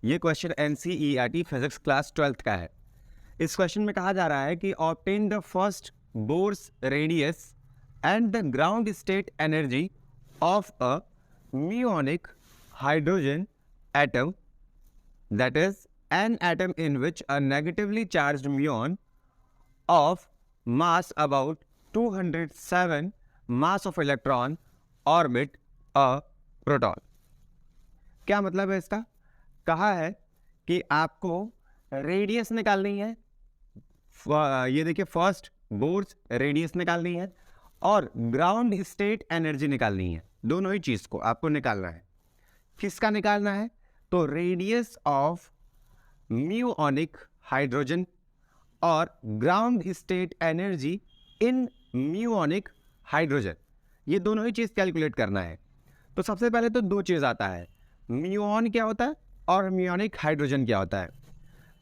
ये question NCERT physics class 12th का है। इस क्वेश्चन में कहा जा रहा है कि obtain the first Bohr's radius and the ground state energy of a muonic hydrogen atom, that is an atom in which a negatively charged muon of mass about 207 mass of electron orbit a proton। क्या मतलब है इसका? कहा है कि आपको radius निकालनी है, ये देखिए फर्स्ट बोर्स रेडियस निकालनी है और ग्राउंड स्टेट एनर्जी निकालनी है। दोनों ही चीज को आपको निकालना है। किसका निकालना है? तो रेडियस ऑफ म्यूनिक हाइड्रोजन और ground state energy in Munich hydrogen, ये दोनों ही चीज कैलकुलेट करना है। तो सबसे पहले तो दो चीज आता है, म्यूऑन क्या होता है और म्यूनिक हाइड्रोजन क्या होता है।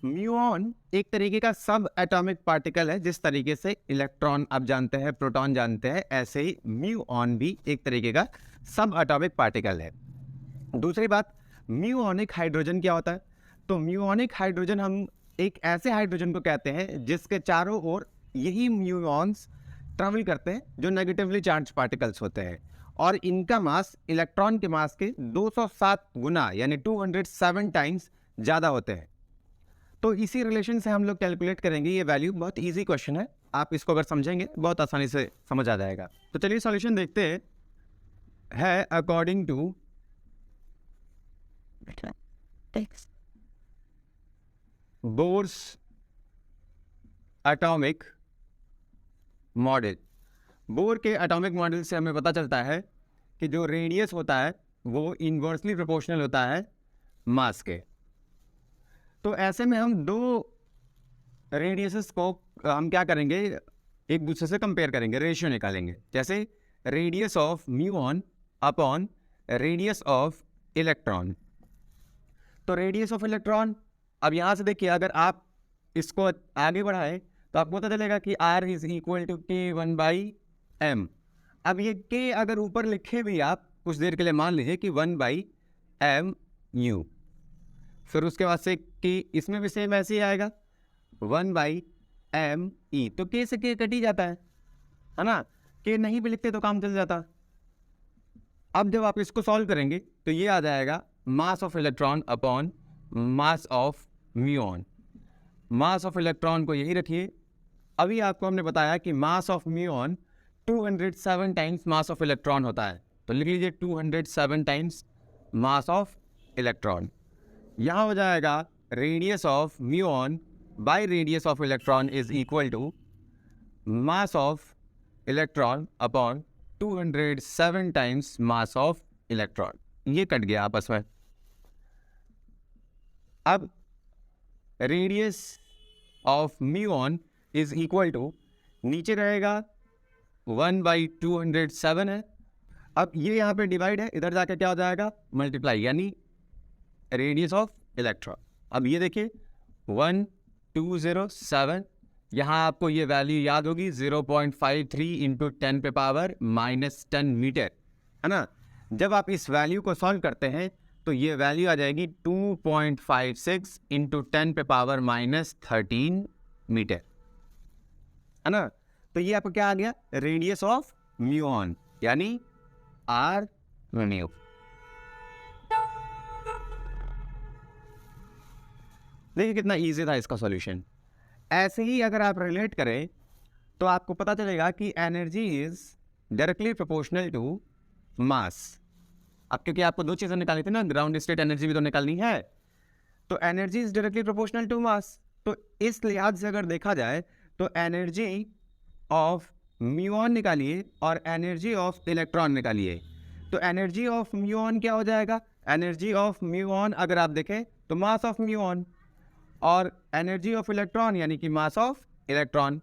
म्यूऑन एक तरीके का सब एटॉमिक पार्टिकल है। जिस तरीके से इलेक्ट्रॉन आप जानते हैं, प्रोटॉन जानते हैं, ऐसे ही म्यूऑन भी एक तरीके का सब एटॉमिक पार्टिकल है। दूसरी बात, म्यूनिक हाइड्रोजन क्या होता है? तो म्यूनिक हाइड्रोजन हम एक ऐसे हाइड्रोजन को कहते हैं जिसके चारों ओर यही म्यूऑन्स ट्रैवल करते हैं जो नेगेटिवली चार्ज पार्टिकल्स होते हैं और इनका मास इलेक्ट्रॉन के मास के 207 गुना यानी 207 टाइम्स ज़्यादा होते हैं। तो इसी रिलेशन से हम लोग कैलकुलेट करेंगे ये वैल्यू। बहुत इजी क्वेश्चन है, आप इसको अगर समझेंगे बहुत आसानी से समझ आ जाएगा। तो चलिए सॉल्यूशन देखते हैं। है according to Bohr's atomic model. Bohr के एटॉमिक मॉडल से हमें पता चलता है कि जो रेडियस होता है वो इन्वर्सली प्रोपोर्शनल होता है मास के। तो ऐसे में हम दो रेडियसेस को हम क्या करेंगे, एक दूसरे से कंपेयर करेंगे, रेशियो निकालेंगे। जैसे radius of muon upon radius of electron. तो रेडियस ऑफ इलेक्ट्रॉन, अब यहाँ से देखिए अगर आप इसको आगे बढ़ाएं तो आपको पता चलेगा कि R is equal to K1/m। अब ये K अगर ऊपर लिखे भी आप कुछ देर के लिए मान लीजिए कि 1/mu, फिर उसके बाद से K इसमें भी सेम ऐसे ही आएगा 1/me। तो K से K कट ही जाता है ना? K नहीं भी लिखते तो काम चल जाता। अब जब आप इसको सॉल्व करेंगे तो ये आ जाएगा मास of electron upon mass of muon. Mass of electron को यही रखिए। अभी आपको हमने बताया कि mass of muon 207 times mass of electron होता है, तो लिख लीजिए 207 टाइम्स मास ऑफ इलेक्ट्रॉन। यहाँ हो जाएगा radius of muon by radius of electron is equal to mass of electron upon 207 times mass of electron. ये कट गया आपस में। अब radius of muon is equal to, नीचे रहेगा 1/207 है। अब ये यहाँ पे डिवाइड है, इधर जाकर क्या हो जाएगा मल्टीप्लाई, यानी रेडियस ऑफ इलेक्ट्रॉन। अब ये देखिए 1207, यहाँ आपको ये वैल्यू याद होगी 0.53 इंटू 10 पे पावर -10 मीटर, है ना? जब आप इस वैल्यू को सॉल्व करते हैं तो ये वैल्यू आ जाएगी 2.56 इंटू 10 पे पावर -13 मीटर, है ना? तो ये आपको क्या आ गया, रेडियस ऑफ म्यूऑन यानी R म्यू। देखिए कितना इजी था इसका सॉल्यूशन। ऐसे ही अगर आप रिलेट करें तो आपको पता चलेगा कि energy is directly proportional to mass. अब क्योंकि आपको दो चीज़ें निकालनी थी ना, ग्राउंड स्टेट एनर्जी भी तो निकालनी है, तो energy is directly proportional to mass. तो इस लिहाज से अगर देखा जाए तो एनर्जी ऑफ म्यूऑन निकालिए और एनर्जी ऑफ इलेक्ट्रॉन निकालिए। तो एनर्जी ऑफ म्यूऑन क्या हो जाएगा, एनर्जी ऑफ म्यूऑन अगर आप देखें तो मास ऑफ म्यूऑन, और एनर्जी ऑफ इलेक्ट्रॉन यानी कि मास of electron.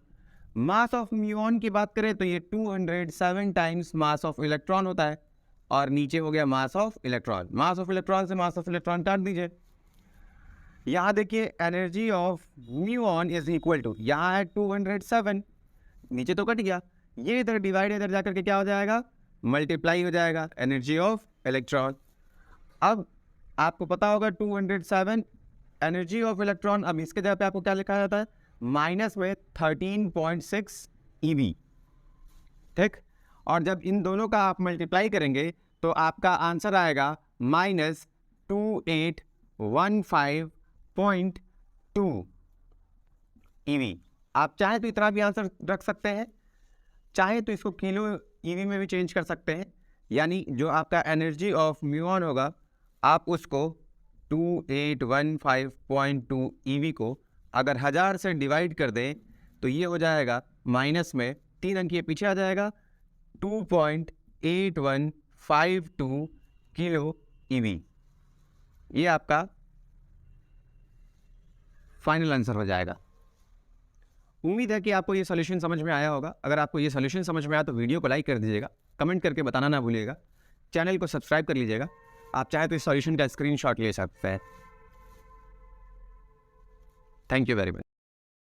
Mass of muon की बात करें तो ये 207 टाइम्स मास ऑफ इलेक्ट्रॉन होता है, और नीचे हो गया mass of electron. Mass of electron से मास ऑफ इलेक्ट्रॉन काट दीजिए। यहाँ देखिए energy of muon is equal to, यहाँ है 207, नीचे तो कट गया, ये इधर डिवाइड इधर जाकर के क्या हो जाएगा, मल्टीप्लाई हो जाएगा एनर्जी ऑफ इलेक्ट्रॉन। अब आपको पता होगा 207 एनर्जी ऑफ इलेक्ट्रॉन। अब इसके जगह पे आपको क्या लिखा जाता है, माइनस में 13.6 EV, ठीक। और जब इन दोनों का आप मल्टीप्लाई करेंगे तो आपका आंसर आएगा -2815.2 EV। आप चाहे तो इतना भी आंसर रख सकते हैं, चाहे तो इसको किलो EV में भी चेंज कर सकते हैं। यानी जो आपका एनर्जी ऑफ म्यूऑन होगा, आप उसको 2815.2 EV को अगर 1000 से डिवाइड कर दें तो ये हो जाएगा माइनस में 3 अंक ये पीछे आ जाएगा 2.8152 किलो EV। ये आपका फाइनल आंसर हो जाएगा। उम्मीद है कि आपको ये सॉल्यूशन समझ में आया होगा। अगर आपको ये सॉल्यूशन समझ में आया तो वीडियो को लाइक कर दीजिएगा, कमेंट करके बताना ना भूलिएगा, चैनल को सब्सक्राइब कर लीजिएगा। आप चाहे तो इस सॉल्यूशन का स्क्रीनशॉट ले सकते हैं। Thank you very much.